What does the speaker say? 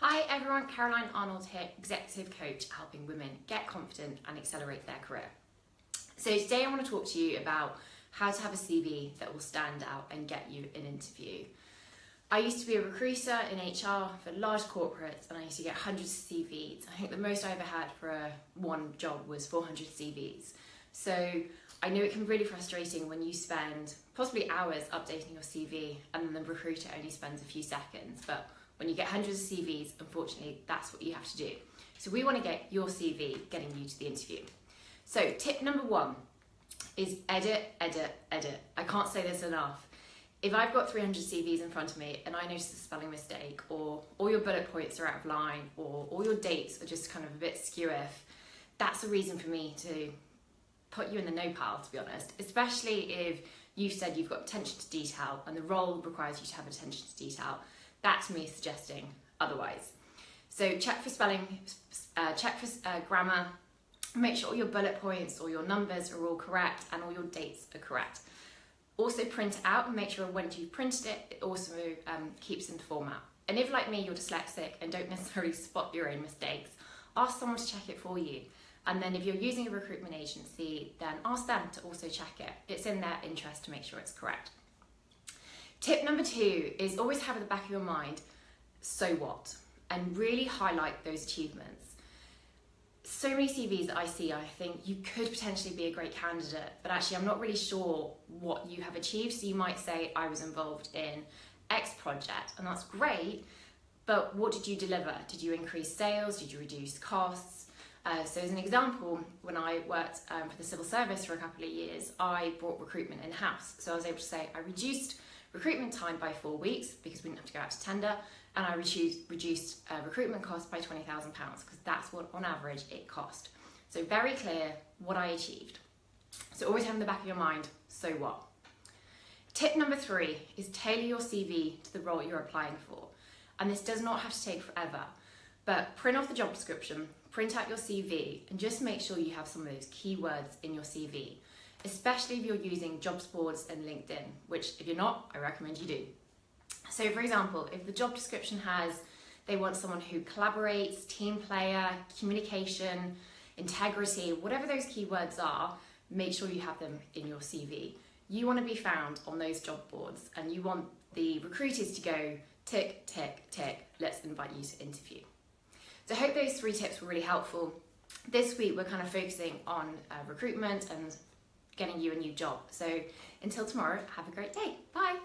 Hi everyone, Caroline Arnold here, Executive Coach, helping women get confident and accelerate their career. So today I want to talk to you about how to have a CV that will stand out and get you an interview. I used to be a recruiter in HR for large corporates and I used to get hundreds of CVs. I think the most I ever had for one job was 400 CVs. So I know it can be really frustrating when you spend possibly hours updating your CV and then the recruiter only spends a few seconds. But when you get hundreds of CVs, unfortunately, that's what you have to do. So we want to get your CV getting you to the interview. So tip number one is edit, edit, edit. I can't say this enough. If I've got 300 CVs in front of me and I notice a spelling mistake, or all your bullet points are out of line, or all your dates are just kind of a bit skew-if, that's a reason for me to put you in the no pile, to be honest, especially if you've said you've got attention to detail and the role requires you to have attention to detail. That's me suggesting otherwise. So check for spelling, check for grammar, make sure all your bullet points or your numbers are all correct and all your dates are correct. Also print it out and make sure when you've printed it, it also keeps in format. And if, like me, you're dyslexic and don't necessarily spot your own mistakes, ask someone to check it for you. And then if you're using a recruitment agency, then ask them to also check it. It's in their interest to make sure it's correct. Tip number two is always have at the back of your mind, so what? And really highlight those achievements. So many CVs that I see, I think you could potentially be a great candidate, but actually I'm not really sure what you have achieved. So you might say, I was involved in X project, and that's great, but what did you deliver? Did you increase sales? Did you reduce costs? So as an example, when I worked for the civil service for a couple of years, I brought recruitment in-house. So I was able to say I reduced recruitment time by 4 weeks because we didn't have to go out to tender, and I reduced recruitment costs by £20,000 because that's what on average it cost. So very clear what I achieved. So always have in the back of your mind, so what? Tip number three is tailor your CV to the role you're applying for. And this does not have to take forever, but print off the job description, print out your CV, and just make sure you have some of those keywords in your CV, especially if you're using jobs boards and LinkedIn, which if you're not, I recommend you do. So for example, if the job description has, they want someone who collaborates, team player, communication, integrity, whatever those keywords are, make sure you have them in your CV. You want to be found on those job boards and you want the recruiters to go tick, tick, tick, let's invite you to interview. So I hope those three tips were really helpful. This week we're kind of focusing on recruitment and getting you a new job. So until tomorrow, have a great day. Bye.